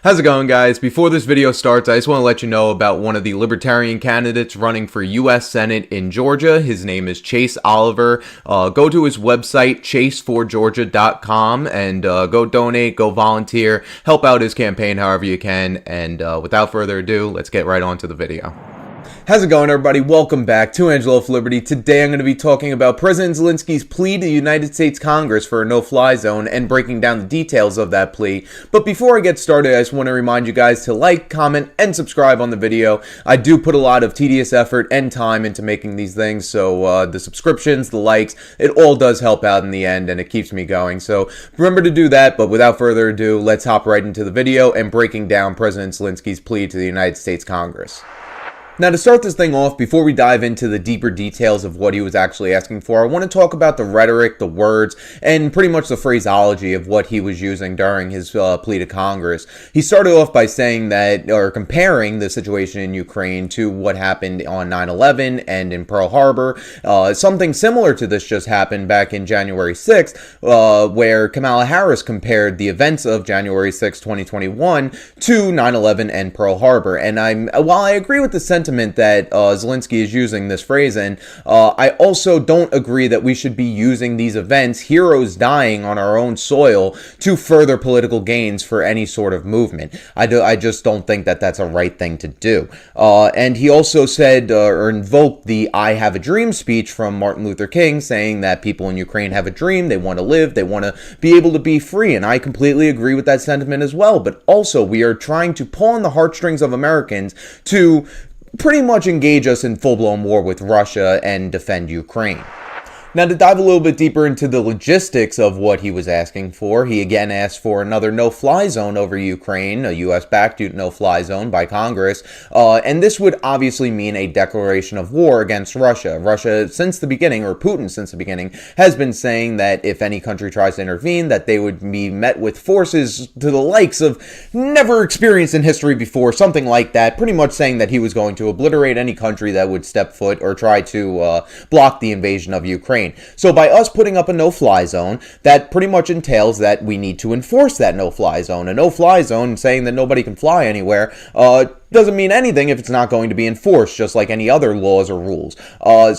How's it going, guys? Before this video starts, I just want to let you know about one of the Libertarian candidates running for U.S. Senate in Georgia. His name is Chase Oliver. Go to his website, chaseforgeorgia.com, and go donate, go volunteer, help out his campaign however you can. And without further ado, let's get right on to the video. How's it going, everybody? Welcome back to Angelo of Liberty. Today I'm going to be talking about President Zelensky's plea to the United States Congress for a no-fly zone and breaking down the details of that plea. But before I get started, I just want to remind you guys to like, comment, and subscribe on the video. I do put a lot of tedious effort and time into making these things, so the subscriptions, the likes, it all does help out in the end, and it keeps me going. So remember to do that, but without further ado, let's hop right into the video and breaking down President Zelensky's plea to the United States Congress. Now, to start this thing off, before we dive into the deeper details of what he was actually asking for, I want to talk about the rhetoric, the words, and pretty much the phraseology of what he was using during his plea to Congress. He started off by saying that, or comparing the situation in Ukraine to what happened on 9/11 and in Pearl Harbor. Something similar to this just happened back in January 6th, where Kamala Harris compared the events of January 6, 2021 to 9/11 and Pearl Harbor. And while I agree with the sentiment that Zelensky is using this phrase in, I also don't agree that we should be using these events, heroes dying on our own soil, to further political gains for any sort of movement. I just don't think that that's a right thing to do. And he also said or invoked the I Have a Dream speech from Martin Luther King, saying that people in Ukraine have a dream, they want to live, they want to be able to be free. And I completely agree with that sentiment as well. But also, we are trying to pull on the heartstrings of Americans to pretty much engage us in full-blown war with Russia and defend Ukraine. Now, to dive a little bit deeper into the logistics of what he was asking for, he again asked for another no-fly zone over Ukraine, a U.S.-backed no-fly zone by Congress, and this would obviously mean a declaration of war against Russia. Russia, since the beginning, or Putin since the beginning, has been saying that if any country tries to intervene, that they would be met with forces to the likes of never experienced in history before, something like that, pretty much saying that he was going to obliterate any country that would step foot or try to block the invasion of Ukraine. So by us putting up a no-fly zone, that pretty much entails that we need to enforce that no-fly zone. A no-fly zone, saying that nobody can fly anywhere, doesn't mean anything if it's not going to be enforced, just like any other laws or rules.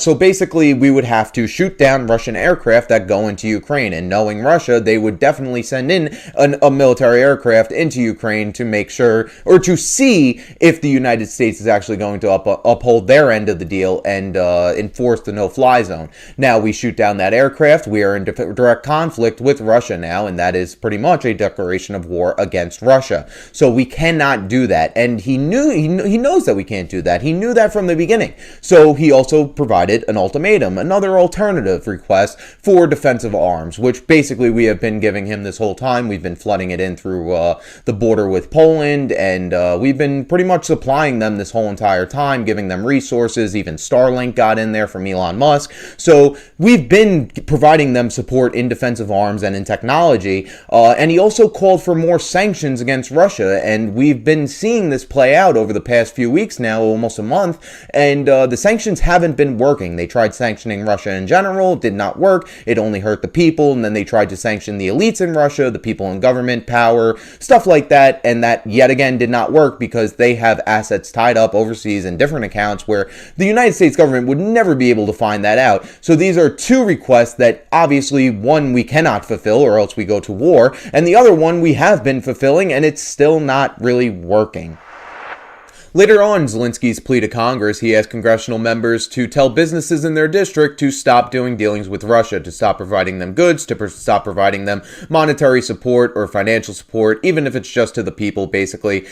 So basically, we would have to shoot down Russian aircraft that go into Ukraine. And knowing Russia, they would definitely send in a military aircraft into Ukraine to make sure, or to see if the United States is actually going to uphold their end of the deal and enforce the no-fly zone. Now, we shoot down that aircraft. We are in direct conflict with Russia now, and that is pretty much a declaration of war against Russia. So we cannot do that. And he knows that we can't do that. He knew that from the beginning. So he also provided an ultimatum, another alternative request for defensive arms, which basically we have been giving him this whole time. We've been flooding it in through the border with Poland, and we've been pretty much supplying them this whole entire time, giving them resources. Even Starlink got in there from Elon Musk. So we've been providing them support in defensive arms and in technology. And he also called for more sanctions against Russia, and we've been seeing this play out over the past few weeks now, almost a month, and the sanctions haven't been working. They tried sanctioning Russia in general, it did not work, it only hurt the people, and then they tried to sanction the elites in Russia, the people in government, power, stuff like that, and that yet again did not work because they have assets tied up overseas in different accounts where the United States government would never be able to find that out. So these are two requests that obviously one we cannot fulfill or else we go to war, and the other one we have been fulfilling and it's still not really working. Later on in Zelensky's plea to Congress, he asked congressional members to tell businesses in their district to stop doing dealings with Russia, to stop providing them goods, to stop providing them monetary support or financial support, even if it's just to the people, basically,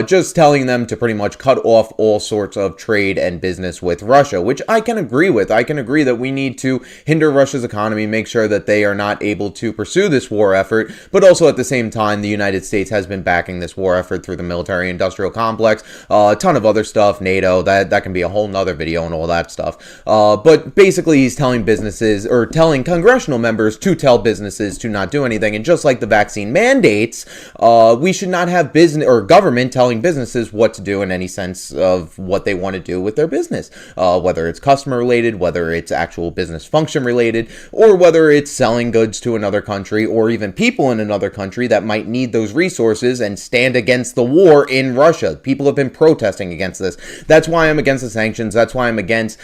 just telling them to pretty much cut off all sorts of trade and business with Russia, which I can agree with. I can agree that we need to hinder Russia's economy, make sure that they are not able to pursue this war effort, but also at the same time, the United States has been backing this war effort through the military-industrial complex, a ton of other stuff, NATO, that can be a whole nother video and all that stuff. But basically he's telling businesses, or telling congressional members to tell businesses to not do anything. And just like the vaccine mandates, we should not have business or government telling businesses what to do in any sense of what they want to do with their business, whether it's customer related, whether it's actual business function related, or whether it's selling goods to another country, or even people in another country that might need those resources and stand against the war in Russia. People have been protesting against this. That's why I'm against the sanctions. That's why I'm against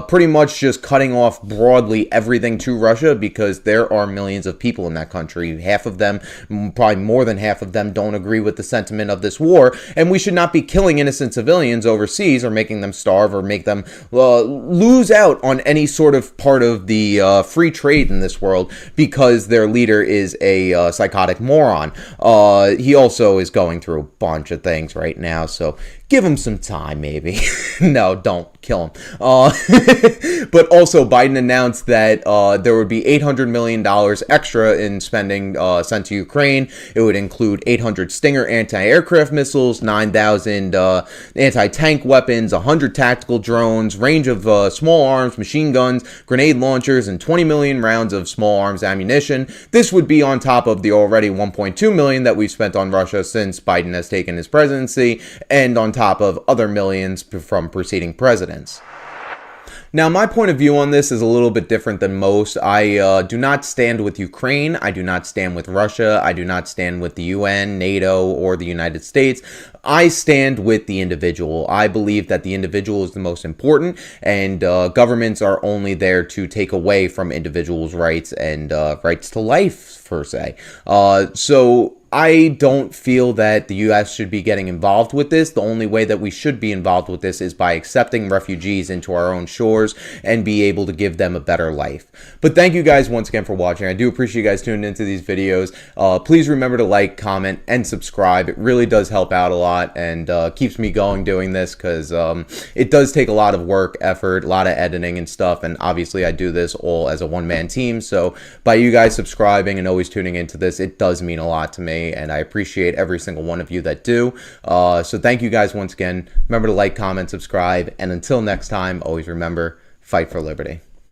pretty much just cutting off broadly everything to Russia, because there are millions of people in that country. Half of them, probably more than half of them, don't agree with the sentiment of this war, and we should not be killing innocent civilians overseas or making them starve or make them lose out on any sort of part of the free trade in this world because their leader is a psychotic moron. He also is going through a bunch of things right now, so give him some time, maybe. No, don't kill him. But also, Biden announced that there would be $800 million extra in spending sent to Ukraine. It would include 800 Stinger anti-aircraft missiles, 9,000 anti-tank weapons, 100 tactical drones, range of small arms, machine guns, grenade launchers, and 20 million rounds of small arms ammunition. This would be on top of the already 1.2 million that we've spent on Russia since Biden has taken his presidency, and on top of other millions from preceding presidents. Now, my point of view on this is a little bit different than most. I do not stand with Ukraine. I do not stand with Russia. I do not stand with the UN, NATO, or the United States. I stand with the individual. I believe that the individual is the most important, and governments are only there to take away from individuals' rights and rights to life, per se. So I don't feel that the U.S. should be getting involved with this. The only way that we should be involved with this is by accepting refugees into our own shores and be able to give them a better life. But thank you guys once again for watching. I do appreciate you guys tuning into these videos. Please remember to like, comment, and subscribe. It really does help out a lot and keeps me going doing this, because it does take a lot of work, effort, a lot of editing and stuff. And obviously I do this all as a one-man team. So by you guys subscribing and always tuning into this, it does mean a lot to me, and I appreciate every single one of you that do. So thank you guys once again. Remember to like, comment, subscribe, and until next time, always remember, fight for liberty.